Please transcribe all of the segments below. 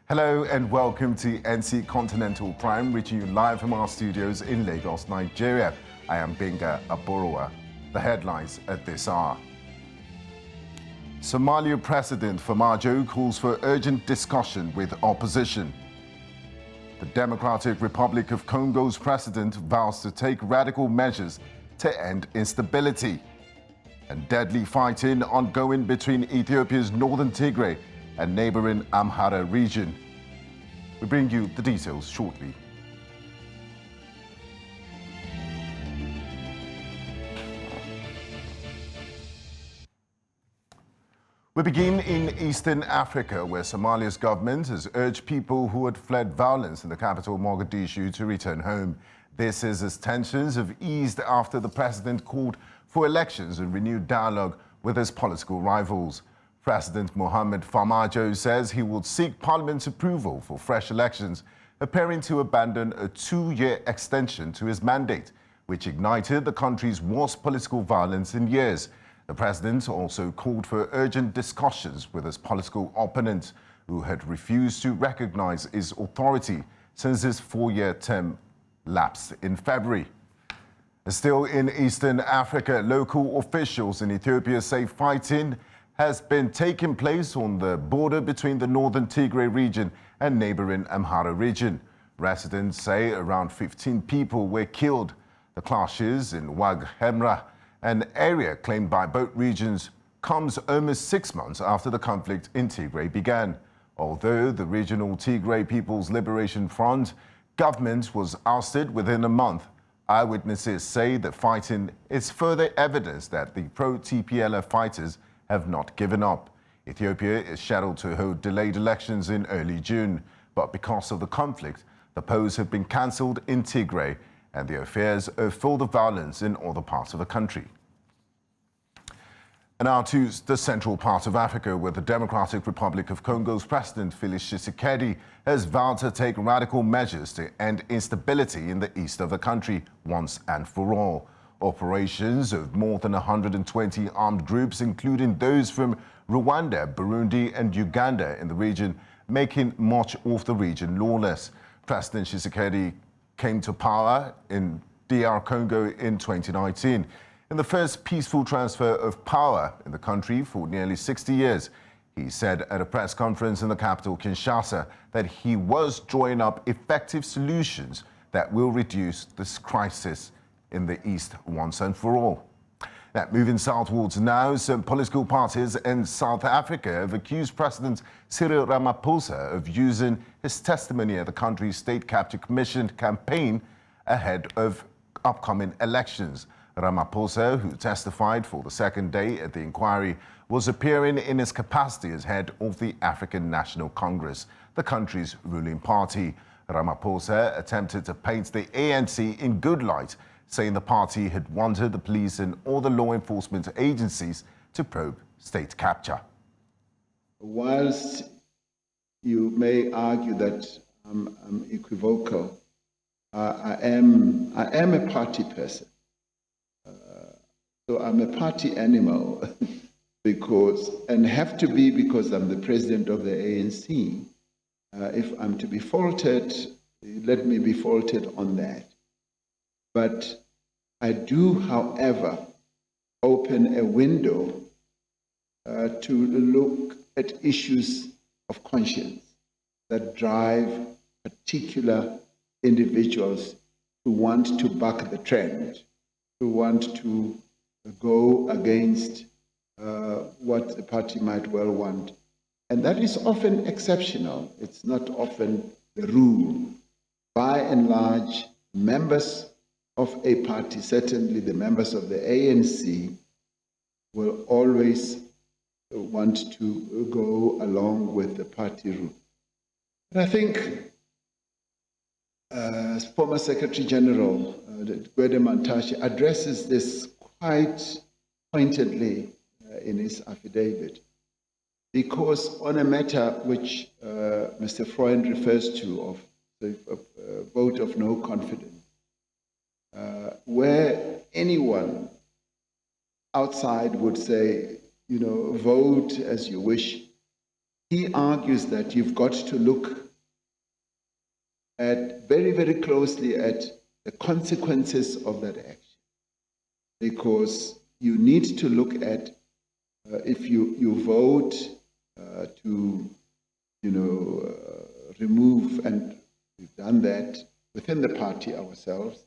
Hello and welcome to NC Continental Prime, reaching you live from our studios in Lagos, Nigeria. I am Benga Aborowa. The headlines at this hour. Somalia President Farmajo calls for urgent discussion with opposition. The Democratic Republic of Congo's president vows to take radical measures to end instability. And deadly fighting ongoing between Ethiopia's northern Tigray and neighboring Amhara region. We bring you the details shortly. We begin in Eastern Africa, where Somalia's government has urged people who had fled violence in the capital Mogadishu to return home. This is as tensions have eased after the president called for elections and renewed dialogue with his political rivals. President Mohamed Farmajo says he will seek Parliament's approval for fresh elections, appearing to abandon a 2-year extension to his mandate, which ignited the country's worst political violence in years. The president also called for urgent discussions with his political opponents, who had refused to recognize his authority since his 4-year term lapsed in February. Still in Eastern Africa, local officials in Ethiopia say fighting has been taking place on the border between the northern Tigray region and neighboring Amhara region. Residents say around 15 people were killed. The clashes in Wag Hemra, an area claimed by both regions, comes almost 6 months after the conflict in Tigray began. Although the regional Tigray People's Liberation Front government was ousted within a month, eyewitnesses say the fighting is further evidence that the pro-TPLF fighters have not given up. Ethiopia is scheduled to hold delayed elections in early June, but because of the conflict, the polls have been cancelled in Tigray and the affairs of further violence in other parts of the country. And now to the central part of Africa, where the Democratic Republic of Congo's president Felix Tshisekedi has vowed to take radical measures to end instability in the east of the country once and for all. Operations of more than 120 armed groups, including those from Rwanda, Burundi and Uganda in the region, making much of the region lawless. President Tshisekedi came to power in DR Congo in 2019. In the first peaceful transfer of power in the country for nearly 60 years, he said at a press conference in the capital, Kinshasa, that he was drawing up effective solutions that will reduce this crisis in the East once and for all. Now, moving southwards now, some political parties in South Africa have accused President Cyril Ramaphosa of using his testimony at the country's State Capture Commission campaign ahead of upcoming elections. Ramaphosa, who testified for the second day at the inquiry, was appearing in his capacity as head of the African National Congress, the country's ruling party. Ramaphosa attempted to paint the ANC in good light, saying the party had wanted the police and other law enforcement agencies to probe state capture. Whilst you may argue that I'm equivocal, I am a party person. So I'm a party animal and have to be because I'm the president of the ANC. If I'm to be faulted, let me be faulted on that. But I do, however, open a window to look at issues of conscience that drive particular individuals who want to buck the trend, who want to go against what the party might well want. And that is often exceptional. It's not often the rule. By and large, members of a party, certainly the members of the ANC, will always want to go along with the party rule. And I think former Secretary General Gwede Mantashe addresses this quite pointedly in his affidavit, because on a matter which Mr. Freund refers to, of the vote of no confidence, where anyone outside would say, vote as you wish, he argues that you've got to look at very, very closely at the consequences of that action, because you need to look at if you vote to, remove, and we've done that within the party ourselves,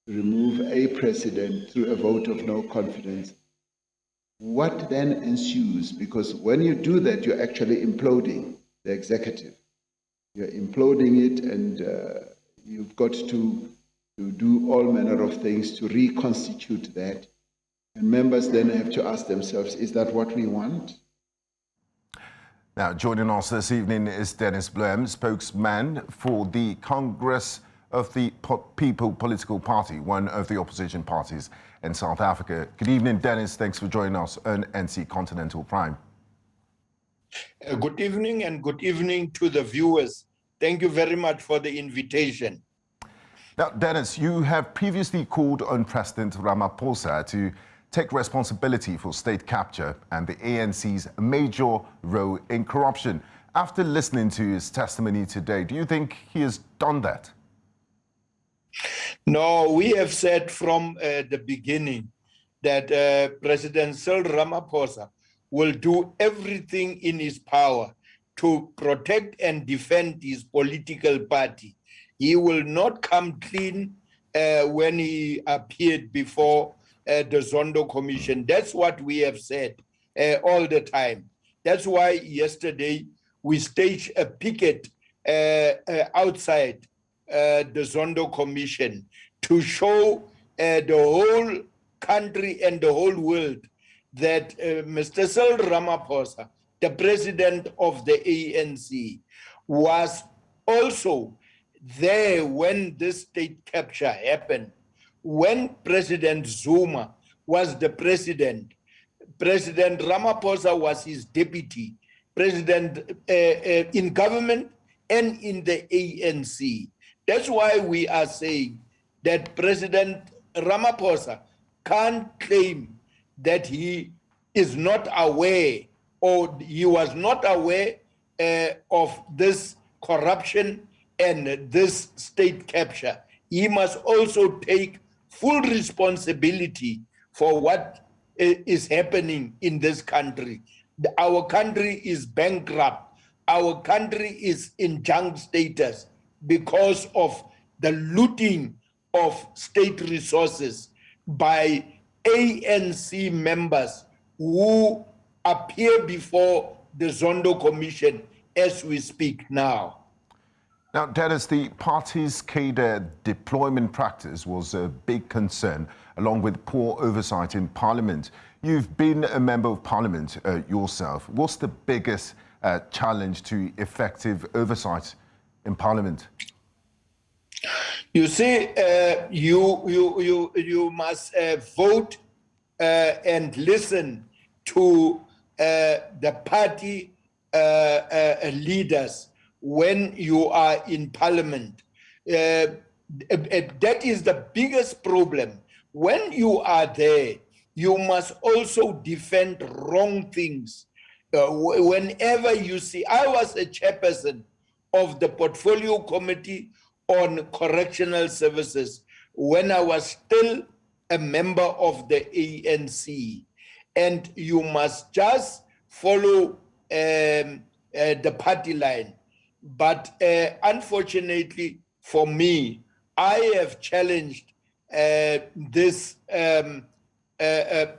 to remove a president through a vote of no confidence. What then ensues? Because when you do that, you're actually imploding the executive. You're imploding it, and you've got to do all manner of things to reconstitute that. And members then have to ask themselves, is that what we want? Now, joining us this evening is Dennis Blem, spokesman for the Congress of the People political party, one of the opposition parties in South Africa. Good evening, Dennis. Thanks for joining us on NC Continental Prime. Good evening, and good evening to the viewers. Thank you very much for the invitation. Now, Dennis, you have previously called on President Ramaphosa to take responsibility for state capture and the ANC's major role in corruption. After listening to his testimony today, do you think he has done that? No, we have said from the beginning that President Cyril Ramaphosa will do everything in his power to protect and defend his political party. He will not come clean when he appeared before the Zondo Commission. That's what we have said all the time. That's why yesterday we staged a picket outside the Zondo Commission to show the whole country and the whole world that Mr. Cyril Ramaphosa, the president of the ANC, was also there when this state capture happened. When President Zuma was the president, President Ramaphosa was his deputy, president in government and in the ANC. That's why we are saying that President Ramaphosa can't claim that he is not aware or he was not aware of this corruption and this state capture. He must also take full responsibility for what is happening in this country. Our country is bankrupt. Our country is in junk status because of the looting of state resources by ANC members who appear before the Zondo Commission as we speak now. Now, Dennis, the party's cadre deployment practice was a big concern, along with poor oversight in Parliament. You've been a member of Parliament yourself. What's the biggest challenge to effective oversight in Parliament? You see, you must vote and listen to the party leaders when you are in Parliament. That is the biggest problem. When you are there, you must also defend wrong things. Whenever you see, I was a chairperson of the Portfolio Committee on Correctional Services when I was still a member of the ANC. And you must just follow the party line. But unfortunately for me, I have challenged this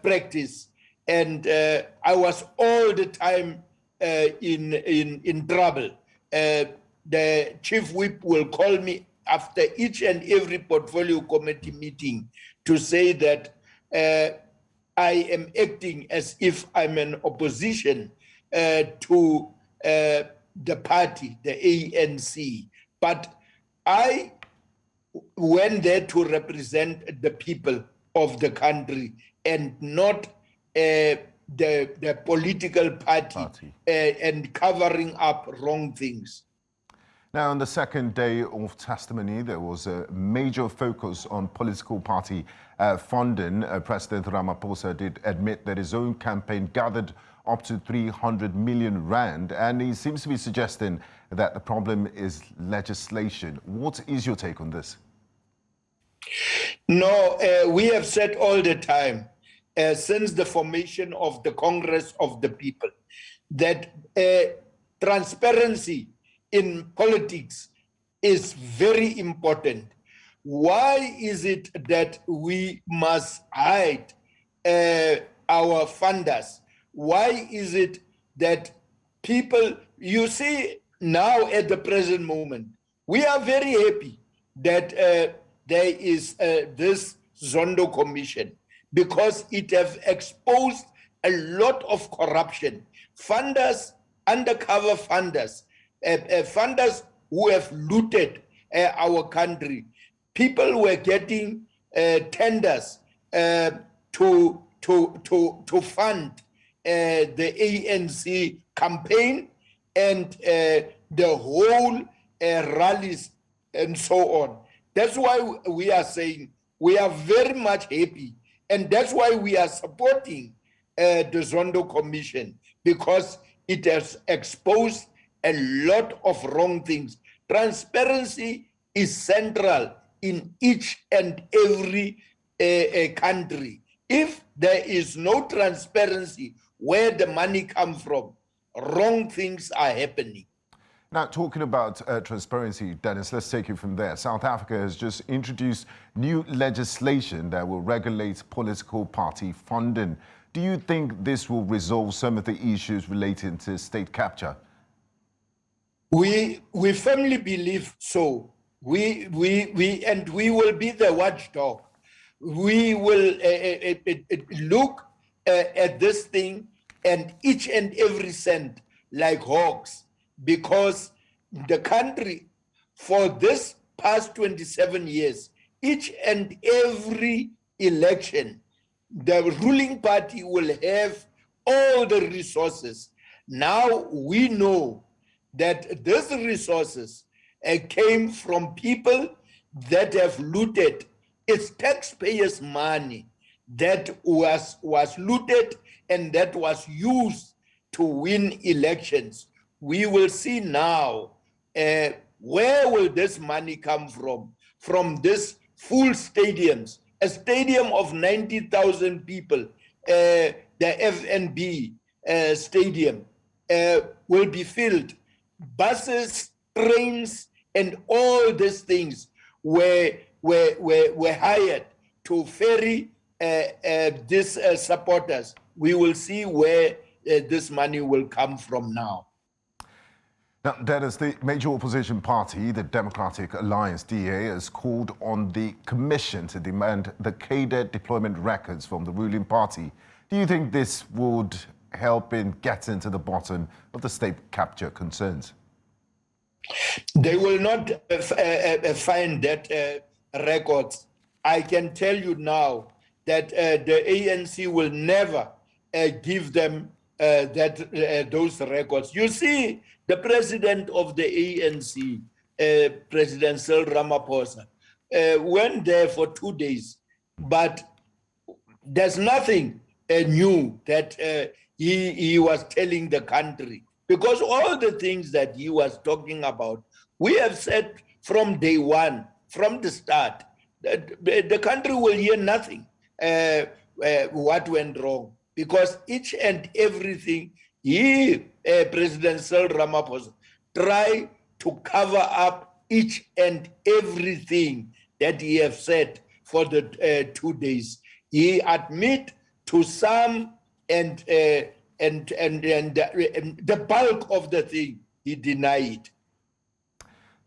practice, and I was all the time in trouble. The chief whip will call me after each and every portfolio committee meeting to say that I am acting as if I'm an opposition to the party, the ANC. But I went there to represent the people of the country and not the political party and covering up wrong things. Now, on the second day of testimony, there was a major focus on political party funding. President Ramaphosa did admit that his own campaign gathered up to 300 million rand, and he seems to be suggesting that the problem is legislation. What is your take on this? No, we have said all the time, since the formation of the Congress of the People, that transparency in politics is very important. Why is it that we must hide our funders? Why is it that people, you see now at the present moment, we are very happy that there is this Zondo Commission, because it has exposed a lot of corruption. Funders, undercover funders, funders who have looted our country. People were getting tenders to fund the ANC campaign and the whole rallies and so on. That's why we are saying we are very much happy, and that's why we are supporting the Zondo Commission, because it has exposed a lot of wrong things. Transparency is central in each and every country. If there is no transparency where the money comes from, wrong things are happening. Now, talking about transparency, Dennis, let's take it from there. South Africa has just introduced new legislation that will regulate political party funding. Do you think this will resolve some of the issues relating to state capture? We firmly believe so. We will be the watchdog. We will look at this thing and each and every cent like hawks, because the country, for this past 27 years, each and every election, the ruling party will have all the resources. Now we know that these resources came from people that have looted. It's taxpayers' money that was looted and that was used to win elections. We will see now where will this money come from? From these full stadiums, a stadium of 90,000 people, the FNB stadium will be filled. Buses, trains, and all these things were hired to ferry these supporters. We will see where this money will come from now. Now, Dennis, the major opposition party, the Democratic Alliance, DA, has called on the Commission to demand the cadre deployment records from the ruling party. Do you think this would help in getting to the bottom of the state capture concerns? They will not find that records. I can tell you now that the ANC will never give them those records. You see, the president of the ANC, President Cyril Ramaphosa, went there for 2 days, but there's nothing new that he was telling the country, because all the things that he was talking about, we have said from day one, from the start, that the country will hear nothing what went wrong, because each and everything President Cyril Ramaphosa tried to cover up each and everything that he have said for the 2 days. He admit to some and the bulk of the thing he denied.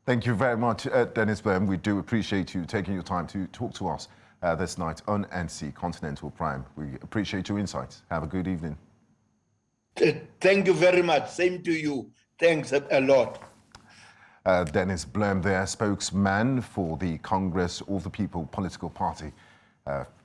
Thank you very much, Dennis Blem. We do appreciate you taking your time to talk to us this night on ANC Continental Prime. We appreciate your insights. Have a good evening. Thank you very much. Same to you. Thanks a lot. Dennis Blem, their spokesman for the Congress of the People political party.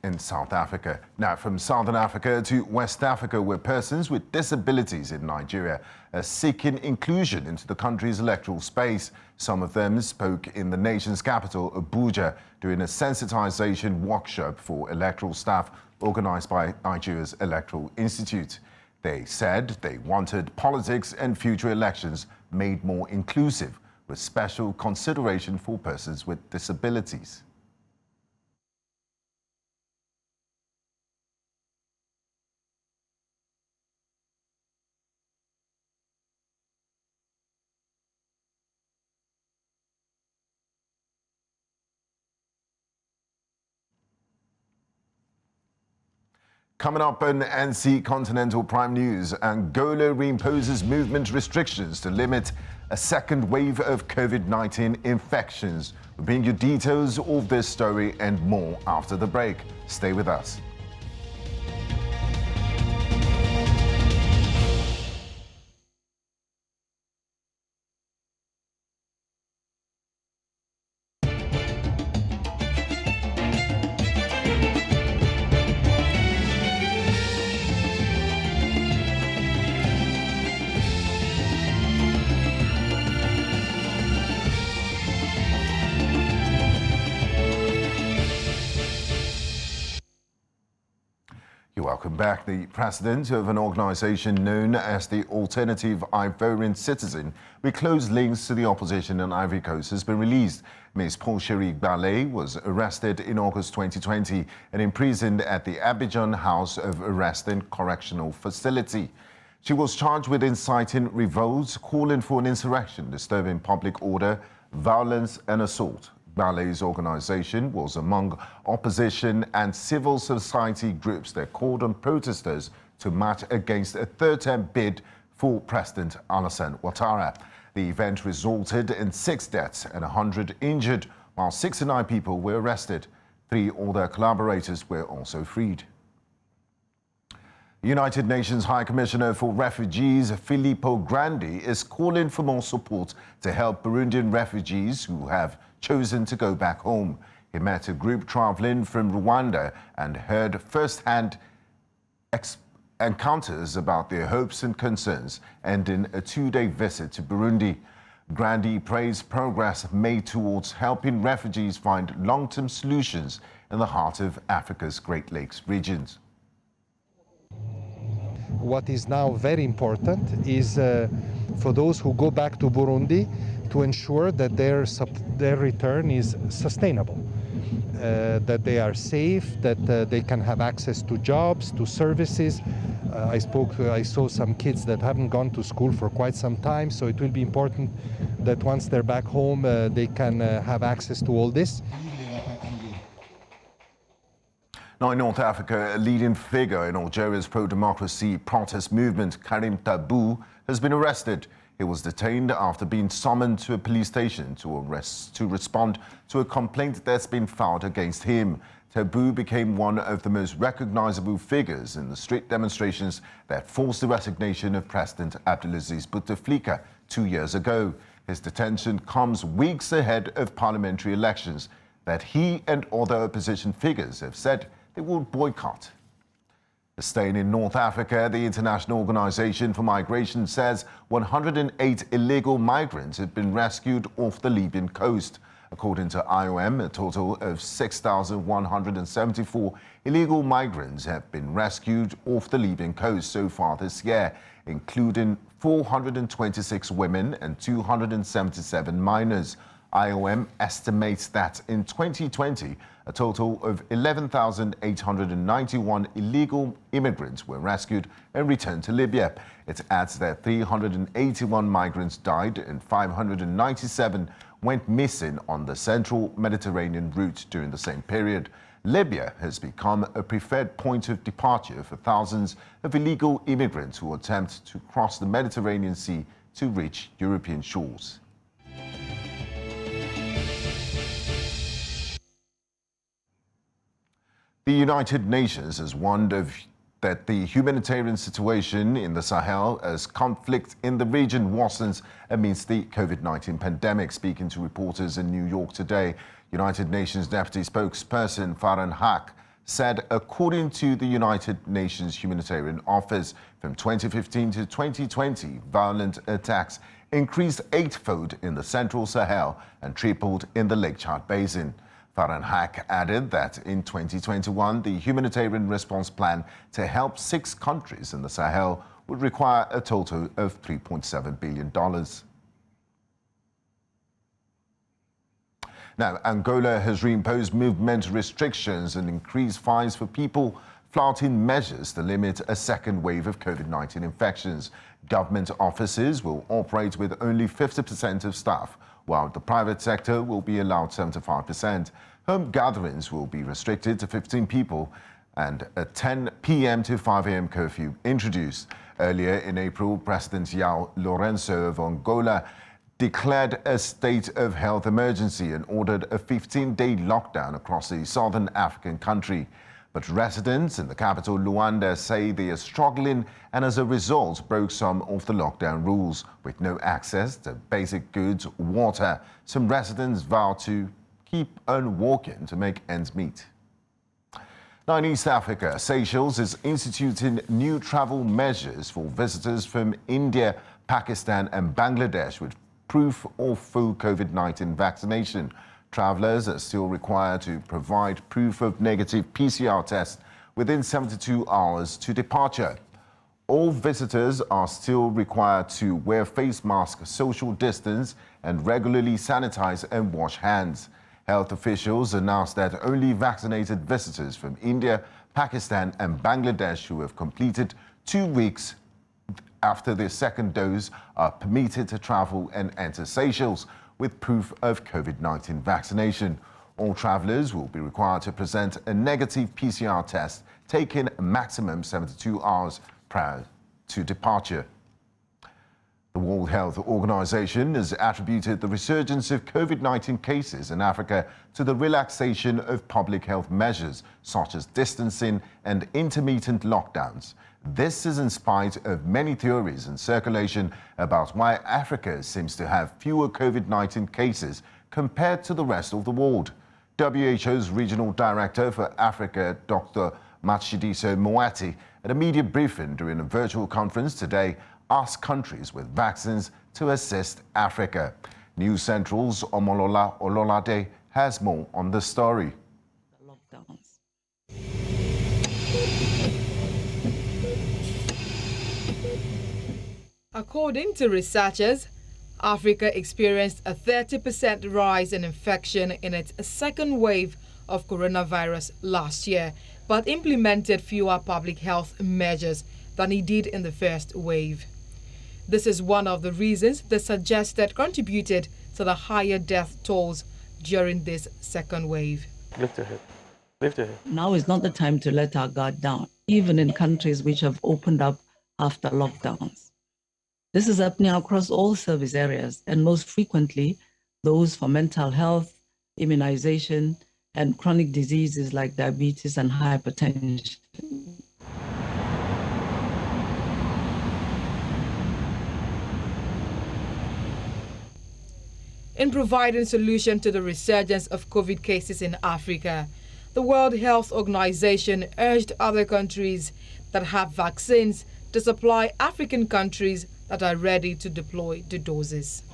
in South Africa. Now, from Southern Africa to West Africa, where persons with disabilities in Nigeria are seeking inclusion into the country's electoral space. Some of them spoke in the nation's capital, Abuja, during a sensitization workshop for electoral staff organized by Nigeria's Electoral Institute. They said they wanted politics and future elections made more inclusive, with special consideration for persons with disabilities. Coming up on NC Continental Prime News, Angola reimposes movement restrictions to limit a second wave of COVID-19 infections. We'll bring you details of this story and more after the break. Stay with us. Welcome back. The president of an organization known as the Alternative Ivorian Citizen with close links to the opposition in Ivory Coast has been released. Ms. Paul-Cherie Ballet was arrested in August 2020 and imprisoned at the Abidjan House of Arrest and Correctional Facility. She was charged with inciting revolts, calling for an insurrection, disturbing public order, violence and assault. Ballet's organization was among opposition and civil society groups that called on protesters to march against a third-term bid for President Alassane Ouattara. The event resulted in 6 deaths and 100 injured, while 69 people were arrested. 3 other collaborators were also freed. United Nations High Commissioner for Refugees Filippo Grandi is calling for more support to help Burundian refugees who have chosen to go back home. He met a group traveling from Rwanda and heard first-hand encounters about their hopes and concerns, ending a 2-day visit to Burundi. Grandi praised progress made towards helping refugees find long-term solutions in the heart of Africa's Great Lakes regions. What is now very important is for those who go back to Burundi to ensure that their return is sustainable, that they are safe, that they can have access to jobs, to services. I saw some kids that haven't gone to school for quite some time, so it will be important that once they're back home, they can have access to all this. Now in North Africa, a leading figure in Algeria's pro-democracy protest movement, Karim Tabou, has been arrested. He was detained after being summoned to a police station to respond to a complaint that's been filed against him. Tabou became one of the most recognizable figures in the street demonstrations that forced the resignation of President Abdelaziz Bouteflika 2 years ago. His detention comes weeks ahead of parliamentary elections that he and other opposition figures have said they will boycott. Staying in North Africa, the International Organization for Migration says 108 illegal migrants have been rescued off the Libyan coast. According to IOM, a total of 6,174 illegal migrants have been rescued off the Libyan coast so far this year, including 426 women and 277 minors. IOM estimates that in 2020, a total of 11,891 illegal immigrants were rescued and returned to Libya. It adds that 381 migrants died and 597 went missing on the central Mediterranean route during the same period. Libya has become a preferred point of departure for thousands of illegal immigrants who attempt to cross the Mediterranean Sea to reach European shores. The United Nations has warned that the humanitarian situation in the Sahel as conflict in the region worsens amidst the COVID-19 pandemic. Speaking to reporters in New York today, United Nations Deputy Spokesperson Farhan Haq said, according to the United Nations Humanitarian Office, from 2015 to 2020, violent attacks increased eightfold in the Central Sahel and tripled in the Lake Chad Basin. Farhan Haq added that in 2021, the humanitarian response plan to help 6 countries in the Sahel would require a total of $3.7 billion. Now, Angola has reimposed movement restrictions and increased fines for people flouting measures to limit a second wave of COVID-19 infections. Government offices will operate with only 50% of staff, while the private sector will be allowed 75%. Home gatherings will be restricted to 15 people and a 10 p.m. to 5 a.m. curfew introduced. Earlier in April, President João Lourenço of Angola declared a state of health emergency and ordered a 15-day lockdown across the southern African country. But residents in the capital, Luanda, say they are struggling and as a result broke some of the lockdown rules. With no access to basic goods, water, some residents vow to keep on walking to make ends meet. Now in East Africa, Seychelles is instituting new travel measures for visitors from India, Pakistan and Bangladesh with proof of full COVID-19 vaccination. Travelers are still required to provide proof of negative PCR test within 72 hours to departure. All visitors are still required to wear face masks, social distance, and regularly sanitize and wash hands. Health officials announced that only vaccinated visitors from India, Pakistan, and Bangladesh who have completed 2 weeks after their second dose are permitted to travel and enter Seychelles with proof of COVID-19 vaccination. All travelers will be required to present a negative PCR test taken a maximum 72 hours prior to departure. The World Health Organization has attributed the resurgence of COVID-19 cases in Africa to the relaxation of public health measures such as distancing and intermittent lockdowns. This is in spite of many theories in circulation about why Africa seems to have fewer COVID-19 cases compared to the rest of the world. WHO's Regional Director for Africa, Dr. Matshidiso Moeti, at a media briefing during a virtual conference today, asked countries with vaccines to assist Africa. News Central's Omolola Ololade has more on the story. Lockdowns. According to researchers, Africa experienced a 30% rise in infection in its second wave of coronavirus last year, but implemented fewer public health measures than it did in the first wave. This is one of the reasons they suggested contributed to the higher death tolls during this second wave. Lift your head. Lift your head. Now is not the time to let our guard down, even in countries which have opened up after lockdowns. This is happening across all service areas, and most frequently, those for mental health, immunization, and chronic diseases like diabetes and hypertension. In providing solution to the resurgence of COVID cases in Africa, the World Health Organization urged other countries that have vaccines to supply African countries that are ready to deploy the doses.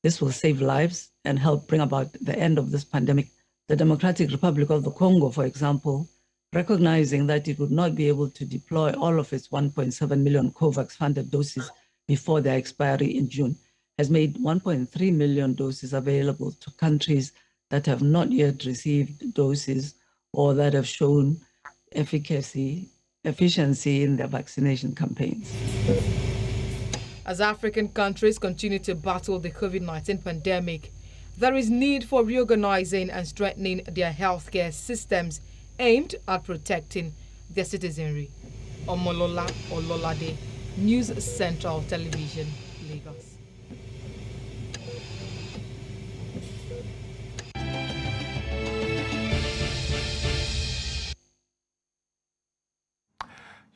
This will save lives and help bring about the end of this pandemic. The Democratic Republic of the Congo, for example, recognizing that it would not be able to deploy all of its 1.7 million COVAX-funded doses before their expiry in June, has made 1.3 million doses available to countries that have not yet received doses or that have shown efficiency in their vaccination campaigns. As African countries continue to battle the COVID-19 pandemic, there is need for reorganizing and strengthening their healthcare systems aimed at protecting their citizenry. Omolola Ololade, News Central Television, Lagos.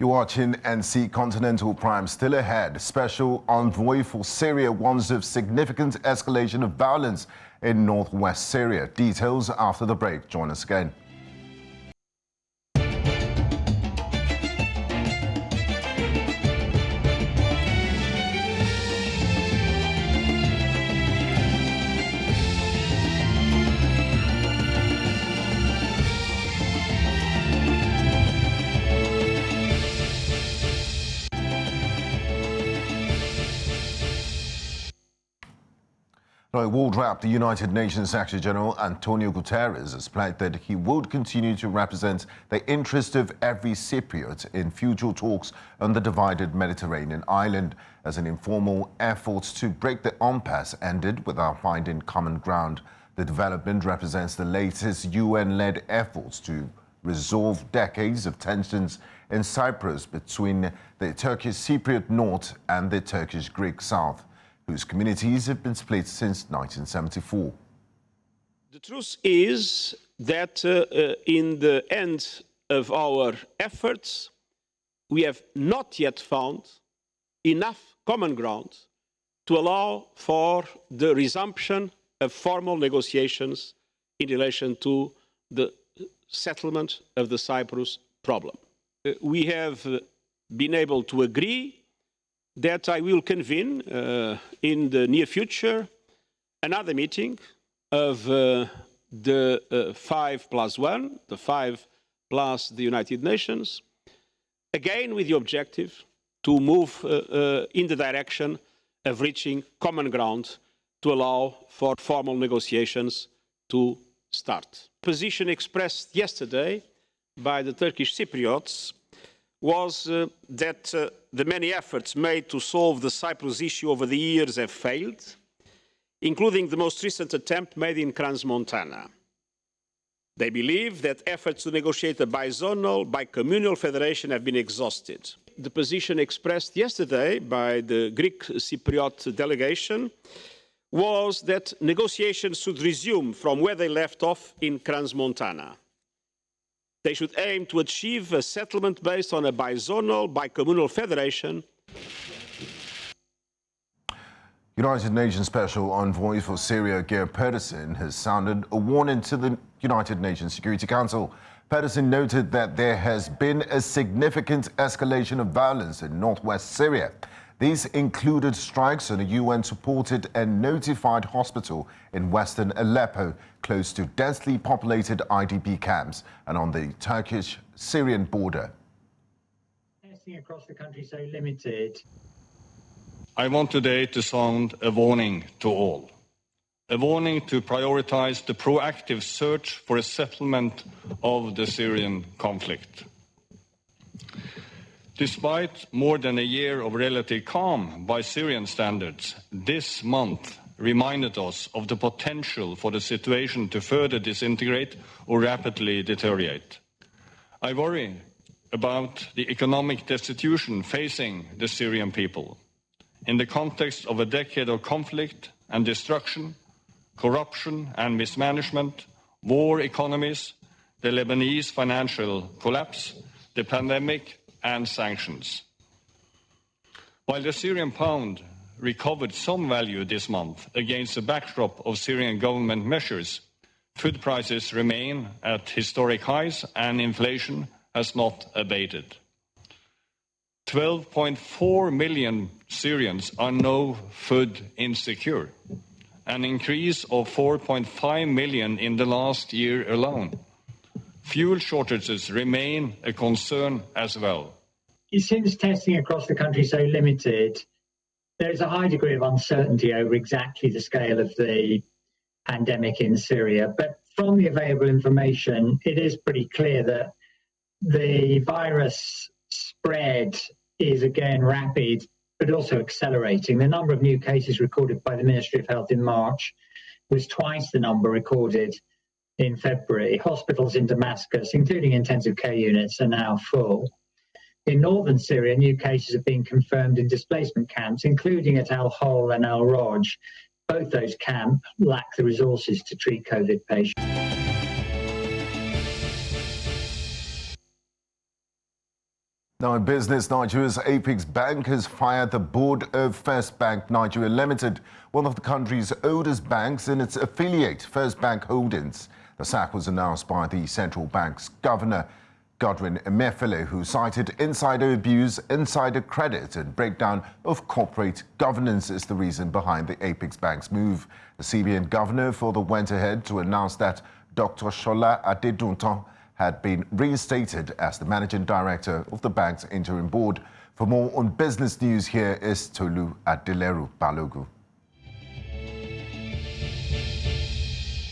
You're watching NC Continental Prime. Still ahead, special envoy for Syria warns of significant escalation of violence in northwest Syria. Details after the break. Join us again. World Wrap, the United Nations Secretary General Antonio Guterres has pledged that he would continue to represent the interest of every Cypriot in future talks on the divided Mediterranean island as an informal effort to break the impasse ended without finding common ground. The development represents the latest UN-led efforts to resolve decades of tensions in Cyprus between the Turkish Cypriot North and the Turkish Greek South, whose communities have been split since 1974. The truth is that in the end of our efforts, we have not yet found enough common ground to allow for the resumption of formal negotiations in relation to the settlement of the Cyprus problem. We have been able to agree that I will convene in the near future another meeting of the 5+1, the 5 plus the United Nations, again with the objective to move in the direction of reaching common ground to allow for formal negotiations to start. The position expressed yesterday by the Turkish Cypriots was that the many efforts made to solve the Cyprus issue over the years have failed, including the most recent attempt made in Crans-Montana. They believe that efforts to negotiate a bizonal, bicommunal federation have been exhausted. The position expressed yesterday by the Greek Cypriot delegation was that negotiations should resume from where they left off in Crans-Montana. They should aim to achieve a settlement based on a bizonal, bicommunal federation. United Nations Special Envoy for Syria, Geir Pedersen, has sounded a warning to the United Nations Security Council. Pedersen noted that there has been a significant escalation of violence in northwest Syria. These included strikes on a UN-supported and notified hospital in western Aleppo, close to densely populated IDP camps and on the Turkish-Syrian border. Testing across the country so limited. I want today to sound a warning to all. A warning to prioritize the proactive search for a settlement of the Syrian conflict. Despite more than a year of relative calm by Syrian standards, this month reminded us of the potential for the situation to further disintegrate or rapidly deteriorate. I worry about the economic destitution facing the Syrian people. In the context of a decade of conflict and destruction, corruption and mismanagement, war economies, the Lebanese financial collapse, the pandemic, and sanctions. While the Syrian pound recovered some value this month against the backdrop of Syrian government measures, food prices remain at historic highs and inflation has not abated. 12.4 million Syrians are now food insecure, an increase of 4.5 million in the last year alone. Fuel shortages remain a concern as well. Since testing across the country so limited, there is a high degree of uncertainty over exactly the scale of the pandemic in Syria. But from the available information, it is pretty clear that the virus spread is again rapid, but also accelerating. The number of new cases recorded by the Ministry of Health in March was twice the number recorded in February. Hospitals in Damascus, including intensive care units, are now full. In northern Syria, new cases have been confirmed in displacement camps, including at Al-Hol and Al-Roj. Both those camps lack the resources to treat COVID patients. Now in business, Nigeria's Apex Bank has fired the board of First Bank Nigeria Limited, one of the country's oldest banks, and its affiliate, First Bank Holdings. The sack was announced by the central bank's governor, Godwin Emefiele, who cited insider abuse, insider credit, and breakdown of corporate governance as the reason behind the Apex Bank's move. The CBN governor further went ahead to announce that Dr. Shola Adeduntan had been reinstated as the managing director of the bank's interim board. For more on business news, here is Tolu Adeleru Balogu.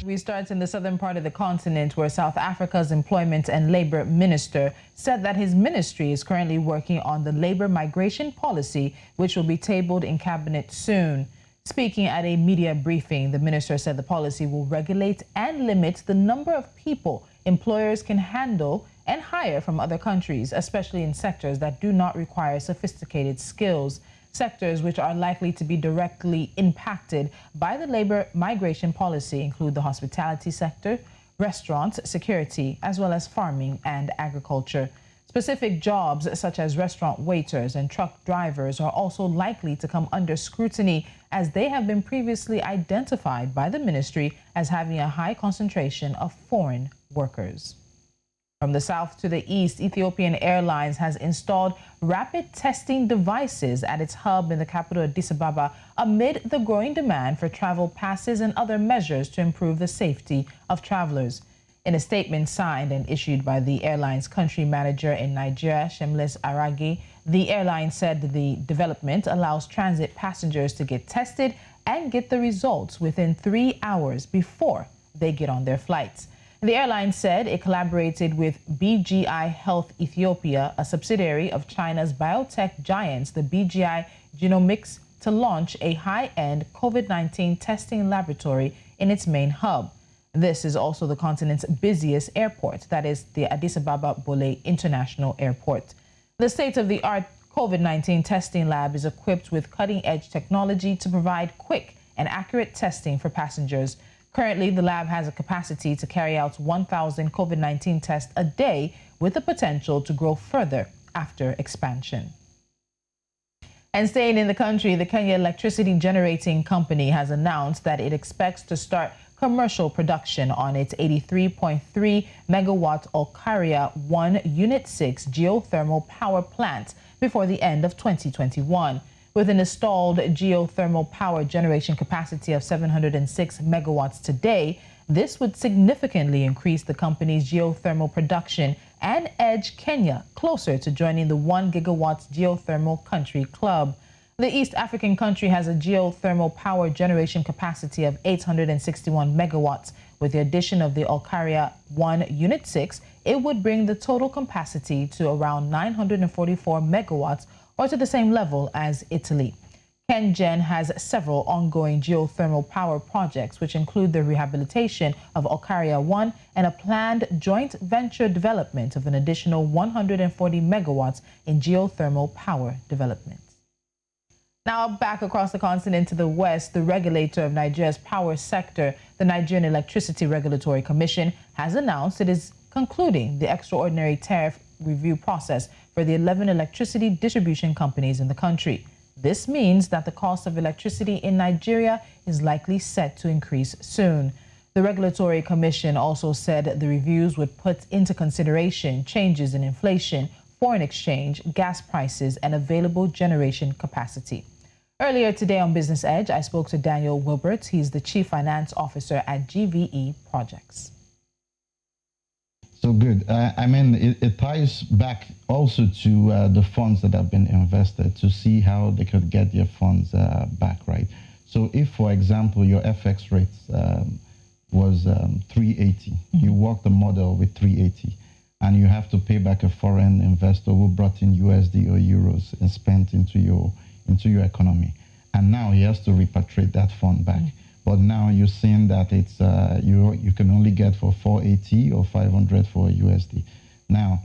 We start in the southern part of the continent, where South Africa's Employment and Labour Minister said that his ministry is currently working on the labour migration policy, which will be tabled in cabinet soon. Speaking at a media briefing, the minister said the policy will regulate and limit the number of people employers can handle and hire from other countries, especially in sectors that do not require sophisticated skills. Sectors which are likely to be directly impacted by the labor migration policy include the hospitality sector, restaurants, security, as well as farming and agriculture. Specific jobs such as restaurant waiters and truck drivers are also likely to come under scrutiny, as they have been previously identified by the ministry as having a high concentration of foreign workers. From the south to the east, Ethiopian Airlines has installed rapid testing devices at its hub in the capital Addis Ababa amid the growing demand for travel passes and other measures to improve the safety of travelers. In a statement signed and issued by the airline's country manager in Nigeria, Shemles Aragi, the airline said the development allows transit passengers to get tested and get the results within 3 hours before they get on their flights. The airline said it collaborated with BGI Health Ethiopia, a subsidiary of China's biotech giants, the BGI Genomics, to launch a high-end COVID-19 testing laboratory in its main hub. This is also the continent's busiest airport, that is the Addis Ababa Bole International Airport. The state-of-the-art COVID-19 testing lab is equipped with cutting-edge technology to provide quick and accurate testing for passengers. Currently, the lab has a capacity to carry out 1,000 COVID-19 tests a day, with the potential to grow further after expansion. And staying in the country, the Kenya Electricity Generating Company has announced that it expects to start commercial production on its 83.3 megawatt Olkaria 1 Unit 6 geothermal power plant before the end of 2021. With an installed geothermal power generation capacity of 706 megawatts today, this would significantly increase the company's geothermal production and edge Kenya closer to joining the 1 gigawatt geothermal country club. The East African country has a geothermal power generation capacity of 861 megawatts. With the addition of the Olkaria 1 Unit 6, it would bring the total capacity to around 944 megawatts, or to the same level as Italy. KenGen has several ongoing geothermal power projects, which include the rehabilitation of Olkaria 1 and a planned joint venture development of an additional 140 megawatts in geothermal power development. Now back across the continent to the west, the regulator of Nigeria's power sector, the Nigerian Electricity Regulatory Commission, has announced it is concluding the extraordinary tariff review process for the 11 electricity distribution companies in the country. This means that the cost of electricity in Nigeria is likely set to increase soon. The Regulatory Commission also said the reviews would put into consideration changes in inflation, foreign exchange, gas prices, and available generation capacity. Earlier today on Business Edge, I spoke to Daniel Wilbert. He's the Chief Finance Officer at GVE Projects. So good. It ties back also to the funds that have been invested to see how they could get their funds back, right? So if, for example, your FX rate was 380, you work the model with 380, and you have to pay back a foreign investor who brought in USD or euros and spent into your economy. And now he has to repatriate that fund back. But now you're seeing that it's you can only get for 480 or 500 for USD. Now,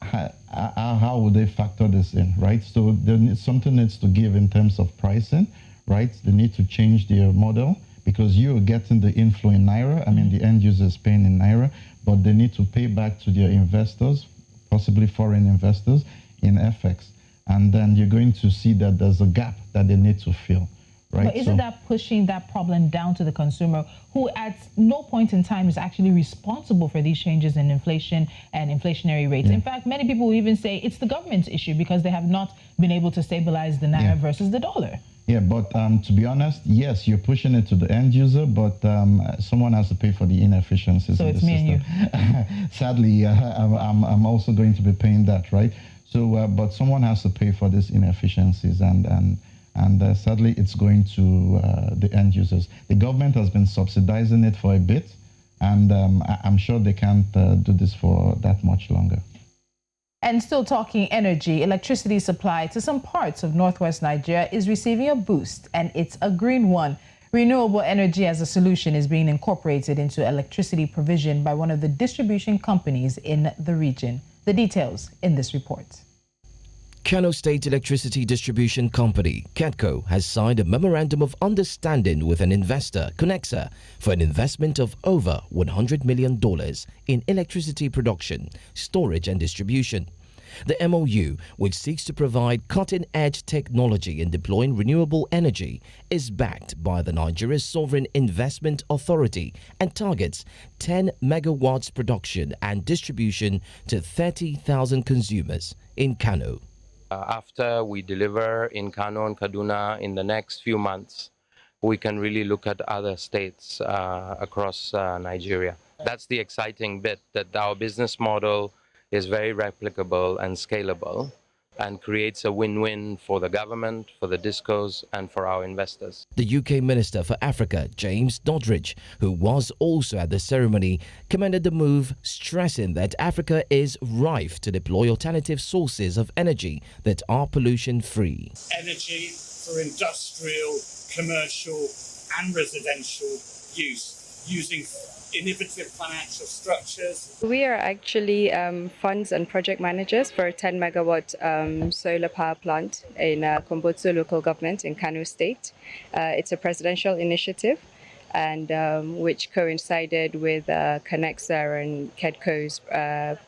how would they factor this in, right? So something needs to give in terms of pricing, right? They need to change their model because you're getting the inflow in Naira. I mean, the end user is paying in Naira, but they need to pay back to their investors possibly foreign investors in FX. And then you're going to see that there's a gap that they need to fill. Right? But isn't that pushing that problem down to the consumer, who at no point in time is actually responsible for these changes in inflation and inflationary rates? In fact, many people will even say it's the government's issue because they have not been able to stabilize the naira versus the dollar. Yeah, but to be honest, yes, you're pushing it to the end user, but someone has to pay for the inefficiencies in the system. So it's me and you. Sadly, I'm also going to be paying that, right? So, but someone has to pay for these inefficiencies, and sadly, it's going to the end users. The government has been subsidizing it for a bit, and I'm sure they can't do this for that much longer. And still talking energy, electricity supply to some parts of northwest Nigeria is receiving a boost, and it's a green one. Renewable energy as a solution is being incorporated into electricity provision by one of the distribution companies in the region. The details in this report. Kano State Electricity Distribution Company, KEDCO, has signed a memorandum of understanding with an investor, Conexa, for an investment of over $100 million in electricity production, storage and distribution. The MOU, which seeks to provide cutting-edge technology in deploying renewable energy, is backed by the Nigeria Sovereign Investment Authority and targets 10 megawatts production and distribution to 30,000 consumers in Kano. After we deliver in Kano and Kaduna in the next few months, we can really look at other states across Nigeria. That's the exciting bit, that our business model is very replicable and scalable and creates a win-win for the government, for the discos, and for our investors. The UK Minister for Africa, James Doddridge, who was also at the ceremony, commended the move, stressing that Africa is rife to deploy alternative sources of energy that are pollution-free. Energy for industrial, commercial, and residential use, using innovative financial structures. We are actually funds and project managers for a 10 megawatt solar power plant in Kombotso local government in Kano State. It's a presidential initiative, and which coincided with Conexa and KEDCO's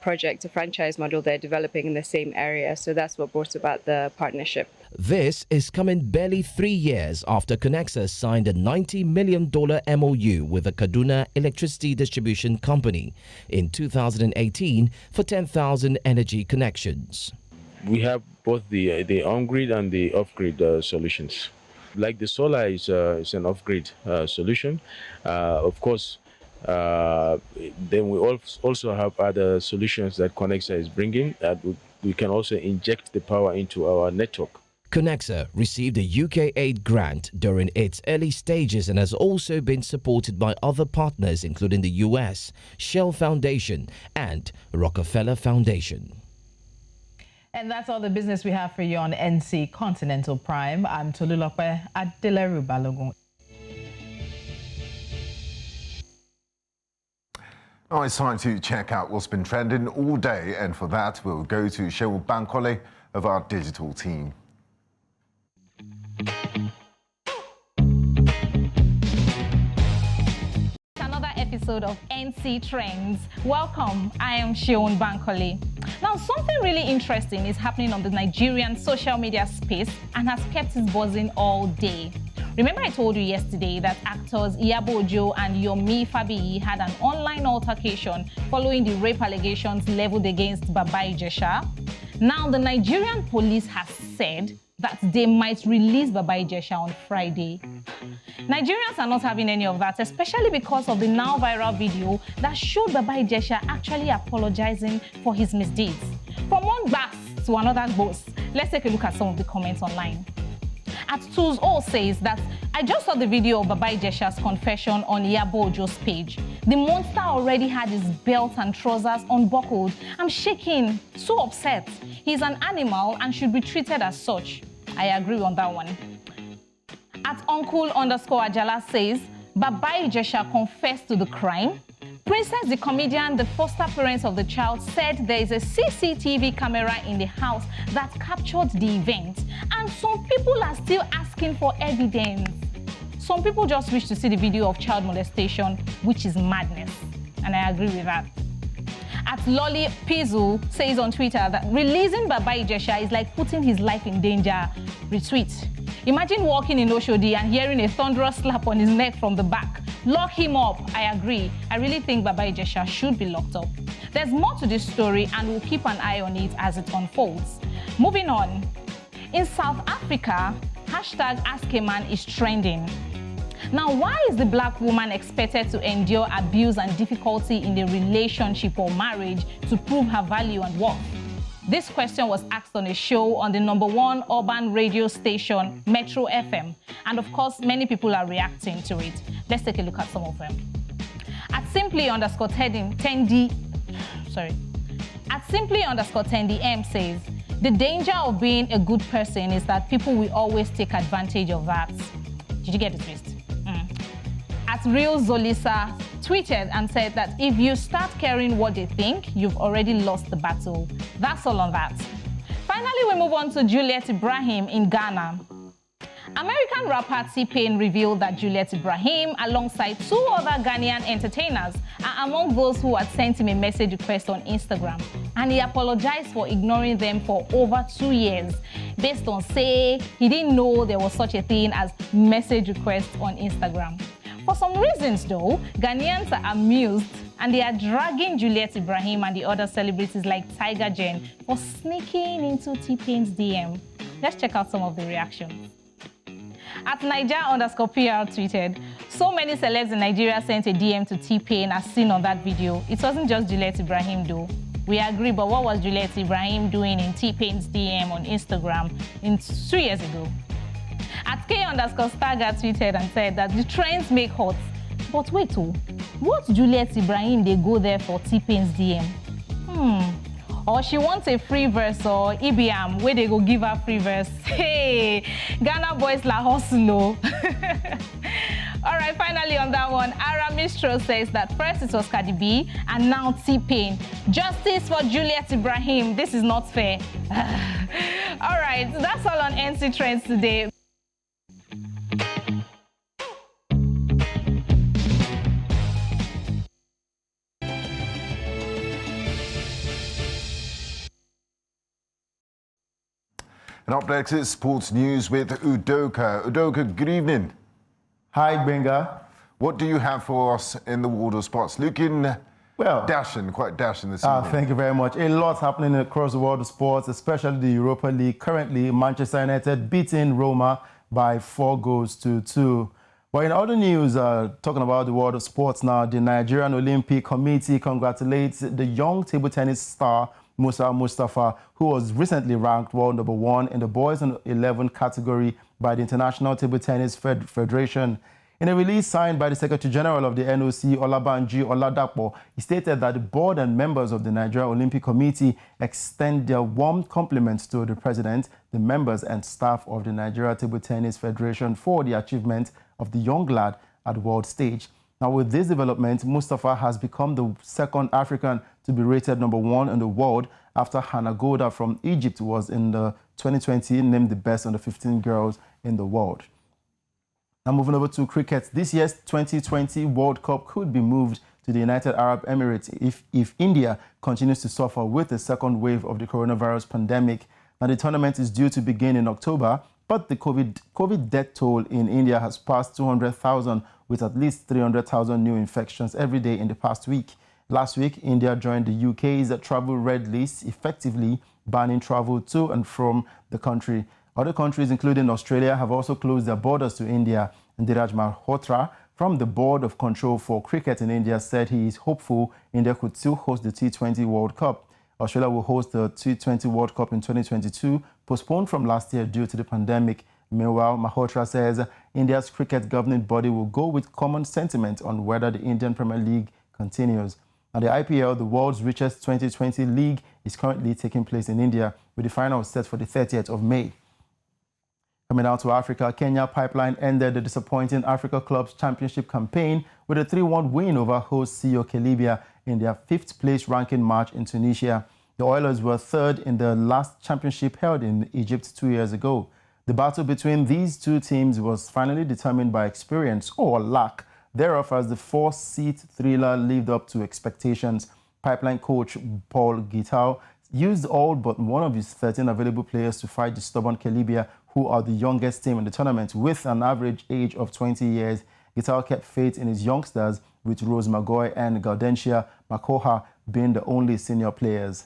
project, a franchise model they're developing in the same area. So that's what brought about the partnership. This is coming barely 3 years after Conexa signed a $90 million MOU with the Kaduna Electricity Distribution Company in 2018 for 10,000 energy connections. We have both the on-grid and the off-grid solutions. Like the solar is an off-grid solution. Of course, then we also have other solutions that Conexa is bringing that we can also inject the power into our network. Conexa received a UK aid grant during its early stages and has also been supported by other partners including the US, Shell Foundation and Rockefeller Foundation. And that's all the business we have for you on NC Continental Prime. I'm Tolulope Adeleru Balogun. Now it's time to check out what's been trending all day, and for that we'll go to Sheryl Bankole of our digital team. Another episode of NC Trendz. Welcome, I am Sheryl Bankole. Now, something really interesting is happening on the Nigerian social media space and has kept us buzzing all day. Remember I told you yesterday that actors Iyabo Ojo and Yomi Fabiyi had an online altercation following the rape allegations leveled against Baba Ijesha? Now, the Nigerian police has said that they might release Baba Ijesha on Friday. Nigerians are not having any of that, especially because of the now viral video that showed Baba Ijesha actually apologizing for his misdeeds. From one bass to another boast, let's take a look at some of the comments online. At Tools All says that, I just saw the video of Baba Ijesha's confession on Iyabo Ojo's page. The monster already had his belt and trousers unbuckled. I'm shaking, so upset. He's an animal and should be treated as such. I agree on that one. At Uncle_Ajala says, Baba Ijesha confessed to the crime. Princess the comedian, the foster parents of the child, said there is a CCTV camera in the house that captured the event, and some people are still asking for evidence. Some people just wish to see the video of child molestation, which is madness, and I agree with that. At Lolly Pizu says on Twitter that releasing Baba Ijesha is like putting his life in danger. Retweet. Imagine walking in Oshodi and hearing a thunderous slap on his neck from the back. Lock him up. I agree. I really think Baba Ijesha should be locked up. There's more to this story and we'll keep an eye on it as it unfolds. Moving on. In South Africa, hashtag #AskAman is trending. Now, why is the black woman expected to endure abuse and difficulty in a relationship or marriage to prove her value and worth? This question was asked on a show on the #1 urban radio station, Metro FM. And of course, many people are reacting to it. Let's take a look at some of them. At Simply_Tendi says, the danger of being a good person is that people will always take advantage of that. Did you get the twist? At Real Zolisa tweeted and said that if you start caring what they think, you've already lost the battle. That's all on that. Finally, we move on to Juliet Ibrahim in Ghana. American rapper T-Pain revealed that Juliet Ibrahim, alongside 2 other Ghanaian entertainers, are among those who had sent him a message request on Instagram. And he apologized for ignoring them for over 2 years, based on say he didn't know there was such a thing as message requests on Instagram. For some reasons though, Ghanaians are amused and they are dragging Juliet Ibrahim and the other celebrities like Tiger Jen for sneaking into T-Pain's DM. Let's check out some of the reactions. At Niger_PR tweeted, so many celebs in Nigeria sent a DM to T-Pain as seen on that video. It wasn't just Juliet Ibrahim though. We agree, but what was Juliet Ibrahim doing in T-Pain's DM on Instagram 2 years ago? At K_Staga tweeted and said that the trends make hot. But wait, what's Juliet Ibrahim they go there for T-Pain's DM? Or she wants a free verse or EBM where they go give her free verse. Hey, Ghana boys la hustle. All right, finally on that one, Ara Mistro says that first it was Cardi B and now T-Pain. Justice for Juliet Ibrahim. This is not fair. All right, that's all on NC Trends today. And up next is sports news with Udoka. Udoka, good evening. Hi, Benga. What do you have for us in the world of sports? Looking quite dashing this evening. Thank you very much. A lot happening across the world of sports, especially the Europa League. Currently, Manchester United beating Roma by 4-2. Well, in other news, talking about the world of sports now, the Nigerian Olympic Committee congratulates the young table tennis star Musa Mustafa, who was recently ranked world #1 in the boys under 11 category by the International Table Tennis Federation. In a release signed by the Secretary General of the NOC, Olabanji Oladapo, he stated that the board and members of the Nigerian Olympic Committee extend their warm compliments to the President, the members and staff of the Nigeria Table Tennis Federation for the achievement of the young lad at the world stage. Now, with this development, Mustafa has become the second African to be rated #1 in the world after Hannah Goda from Egypt was in the 2020 named the best under 15 girls in the world. Now, moving over to cricket, this year's 2020 World Cup could be moved to the United Arab Emirates if India continues to suffer with the second wave of the coronavirus pandemic. Now, the tournament is due to begin in October, but the COVID death toll in India has passed 200,000, with at least 300,000 new infections every day in the past week. Last week, India joined the UK's travel red list, effectively banning travel to and from the country. Other countries, including Australia, have also closed their borders to India. And Dheeraj Malhotra from the Board of Control for Cricket in India said he is hopeful India could still host the T20 World Cup. Australia will host the T20 World Cup in 2022, postponed from last year due to the pandemic. Meanwhile, Malhotra says India's cricket governing body will go with common sentiment on whether the Indian Premier League continues. Now, the IPL, the world's richest 2020 league, is currently taking place in India, with the final set for the 30th of May. Coming down to Africa, Kenya Pipeline ended the disappointing Africa Clubs Championship campaign with a 3-1 win over host COK Libya in their 5th place ranking match in Tunisia. The Oilers were 3rd in the last championship held in Egypt 2 years ago. The battle between these two teams was finally determined by experience or lack thereof, as the 4-seat thriller lived up to expectations. Pipeline coach Paul Gitao used all but one of his 13 available players to fight the stubborn Libya, who are the youngest team in the tournament with an average age of 20 years. Gitao kept faith in his youngsters, with Rose Magoy and Gaudentia Makoha being the only senior players.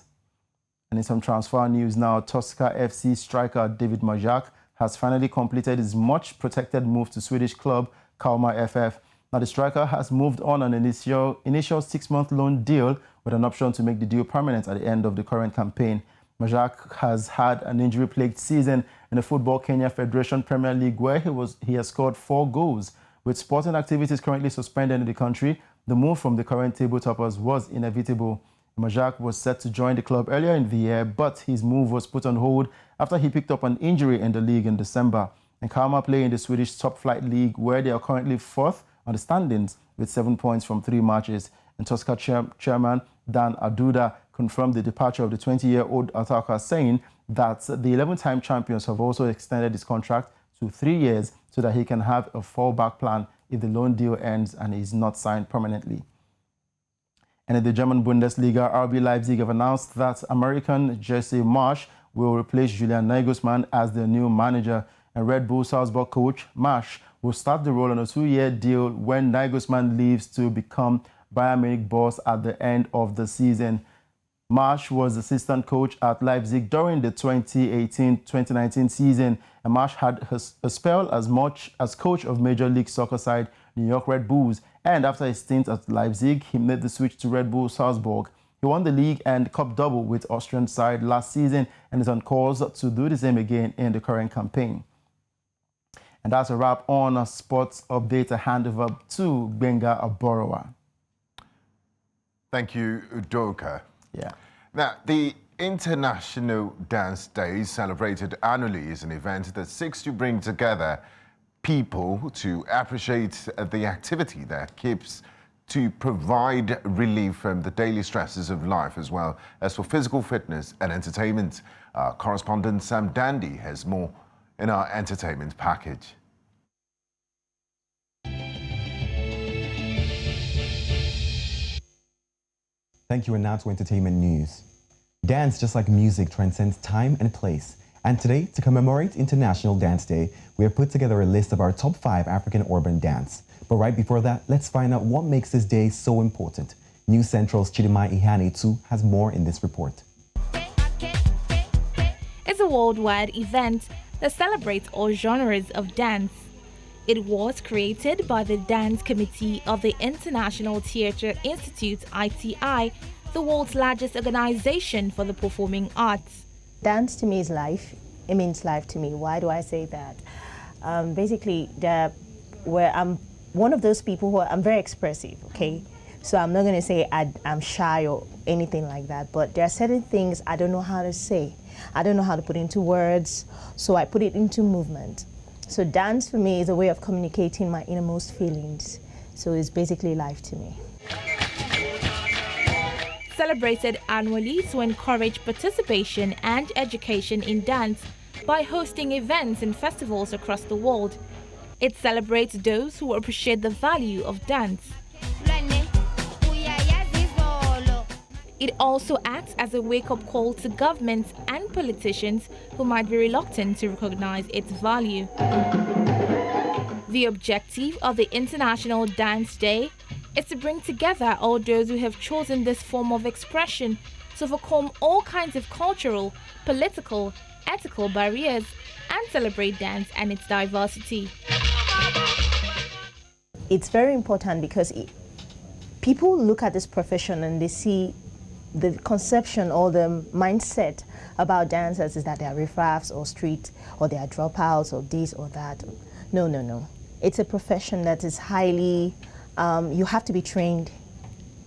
And in some transfer news now, Tosca FC striker David Majak has finally completed his much-protected move to Swedish club Kalmar FF. Now, the striker has moved on an initial 6-month loan deal with an option to make the deal permanent at the end of the current campaign. Majak has had an injury-plagued season in the Football Kenya Federation Premier League, where he has scored 4 goals. With sporting activities currently suspended in the country, the move from the current table toppers was inevitable. Majak was set to join the club earlier in the year, but his move was put on hold after he picked up an injury in the league in December. And Kalmar play in the Swedish top-flight league, where they are currently 4th on the standings with 7 points from 3 matches. And Tosca chairman Dan Aduda confirmed the departure of the 20-year-old attacker, saying that the 11-time champions have also extended his contract to 3 years so that he can have a fallback plan if the loan deal ends and is not signed permanently. And in the German Bundesliga, RB Leipzig have announced that American Jesse Marsch will replace Julian Nagelsmann as their new manager. And Red Bull Salzburg coach Marsch will start the role on a 2-year deal when Nagelsmann leaves to become Bayern Munich boss at the end of the season. Marsch was assistant coach at Leipzig during the 2018-2019 season, and Marsch had a spell as much as coach of Major League Soccer side New York Red Bulls, and after his stint at Leipzig, he made the switch to Red Bull Salzburg. He won the league and cup double with Austrian side last season and is on course to do the same again in the current campaign. And that's a wrap on a sports update. A handover to Benga Aborowa. Thank you, Udoka. Yeah. Now, the International Dance Day, celebrated annually, is an event that seeks to bring together people to appreciate the activity that keeps to provide relief from the daily stresses of life, as well as for physical fitness and entertainment. Our correspondent Sam Dandy has more in our entertainment package. Thank you, and now to entertainment news. Dance, just like music, transcends time and place. And today, to commemorate International Dance Day, we have put together a list of our top 5 African urban dance. But right before that, let's find out what makes this day so important. News Central's Chidimai Ihane has more in this report. It's a worldwide event that celebrates all genres of dance. It was created by the Dance Committee of the International Theatre Institute, ITI, the world's largest organization for the performing arts. Dance to me is life. It means life to me. Why do I say that? Basically, where I'm one of those people who I'm very expressive, okay? So I'm not going to say I'm shy or anything like that, but there are certain things I don't know how to say. I don't know how to put into words, so I put it into movement. So dance for me is a way of communicating my innermost feelings. So it's basically life to me. Celebrated annually to encourage participation and education in dance by hosting events and festivals across the world. It celebrates those who appreciate the value of dance. It also acts as a wake-up call to governments and politicians who might be reluctant to recognize its value. The objective of the International Dance Day is to bring together all those who have chosen this form of expression to overcome all kinds of cultural, political, ethical barriers and celebrate dance and its diversity. It's very important because people look at this profession and they see the conception or the mindset about dancers is that they are riffraffs or street or they are dropouts or this or that. No. It's a profession that is highly, you have to be trained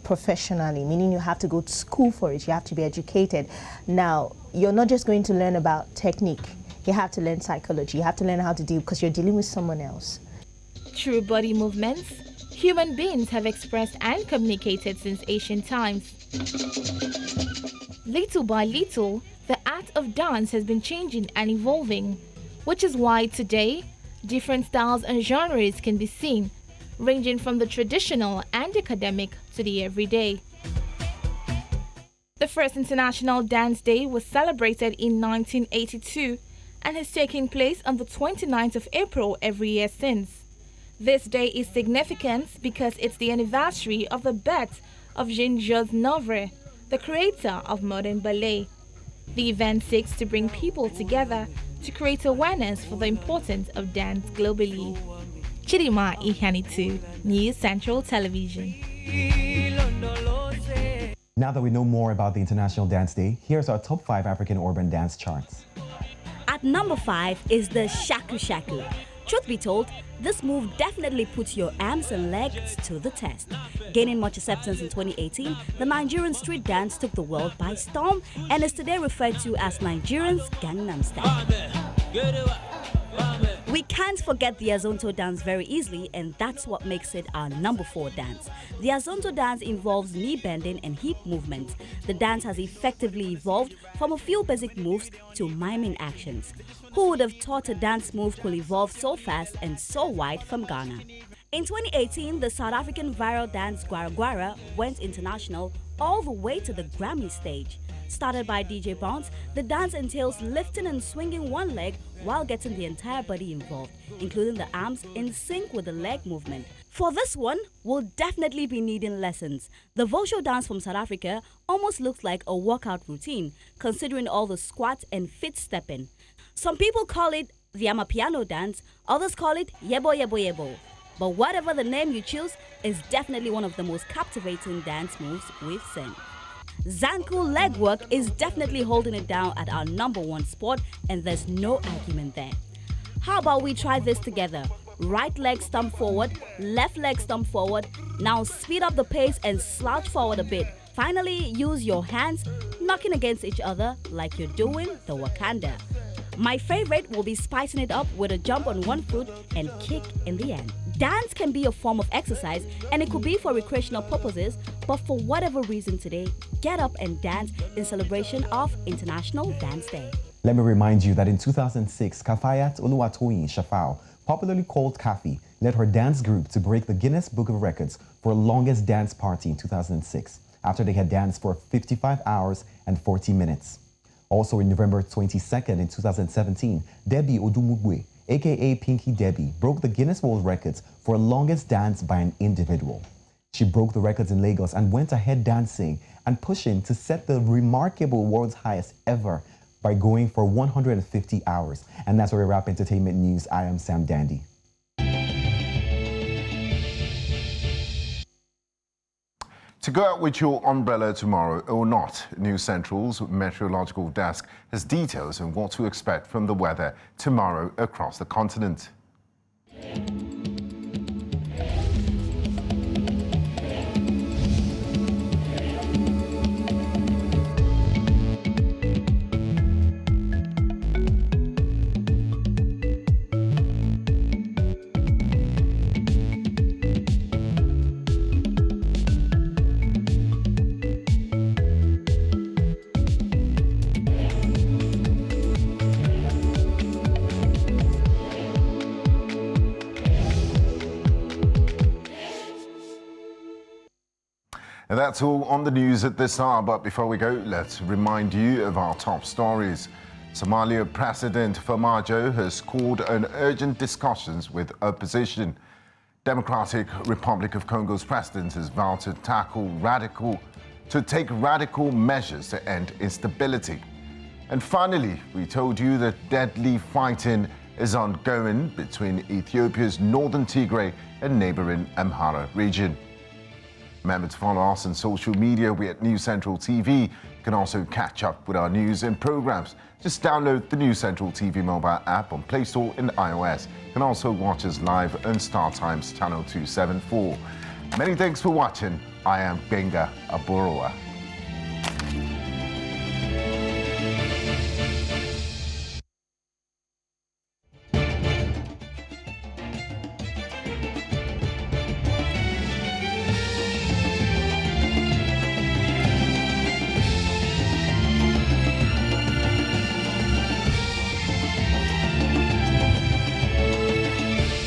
professionally, meaning you have to go to school for it, you have to be educated. Now, you're not just going to learn about technique, you have to learn psychology, you have to learn how to deal because you're dealing with someone else. Through body movements, human beings have expressed and communicated since ancient times. Little by little, the art of dance has been changing and evolving, which is why today, different styles and genres can be seen, ranging from the traditional and academic to the everyday. The first International Dance Day was celebrated in 1982 and has taken place on the 29th of April every year since. This day is significant because it's the anniversary of the birth of Jean-Jacques Novre, the creator of modern ballet. The event seeks to bring people together to create awareness for the importance of dance globally. Chidima Ihanitu, News Central Television. Now that we know more about the International Dance Day, here's our top 5 African urban dance charts. At number 5 is the Shaku Shaku. Truth be told, this move definitely puts your arms and legs to the test. Gaining much acceptance in 2018, the Nigerian street dance took the world by storm and is today referred to as Nigerians' Gangnam Style. We can't forget the Azonto dance very easily, and that's what makes it our number 4 dance. The Azonto dance involves knee bending and hip movements. The dance has effectively evolved from a few basic moves to miming actions. Who would have thought a dance move could evolve so fast and so wide from Ghana? In 2018, the South African viral dance Gwara Gwara went international all the way to the Grammy stage. Started by DJ Bounce, the dance entails lifting and swinging one leg while getting the entire body involved, including the arms in sync with the leg movement. For this one, we'll definitely be needing lessons. The Vosho dance from South Africa almost looks like a workout routine, considering all the squat and fit stepping. Some people call it the Amapiano dance, others call it Yebo Yebo Yebo. But whatever the name you choose is definitely one of the most captivating dance moves we've seen. Zanku leg work is definitely holding it down at our number 1 spot, and there's no argument there. How about we try this together? Right leg stump forward, left leg stump forward. Now speed up the pace and slouch forward a bit. Finally, use your hands knocking against each other like you're doing the Wakanda. My favorite will be spicing it up with a jump on one foot and kick in the end. Dance can be a form of exercise, and it could be for recreational purposes, but for whatever reason today, get up and dance in celebration of International Dance Day. Let me remind you that in 2006, Kafayat Oluwatoyin Shafao, popularly called Kafi, led her dance group to break the Guinness Book of Records for longest dance party in 2006, after they had danced for 55 hours and 40 minutes. Also in November 22nd in 2017, Debbie Odumugwe, aka Pinky Debbie, broke the Guinness World Records for longest dance by an individual. She broke the records in Lagos and went ahead dancing and pushing to set the remarkable world's highest ever by going for 150 hours. And that's where we wrap entertainment news. I am Sam Dandy. To go out with your umbrella tomorrow or not, News Central's meteorological desk has details on what to expect from the weather tomorrow across the continent. And that's all on the news at this hour, but before we go, let's remind you of our top stories. Somalia President Farmajo has called on urgent discussions with opposition. Democratic Republic of Congo's president has vowed to take radical measures to end instability. And finally, we told you that deadly fighting is ongoing between Ethiopia's northern Tigray and neighboring Amhara region. Remember to follow us on social media. We're at News Central TV. You can also catch up with our news and programs. Just download the News Central TV mobile app on Play Store and iOS. You can also watch us live on Star Times Channel 274. Many thanks for watching. I am Benga Aboroa.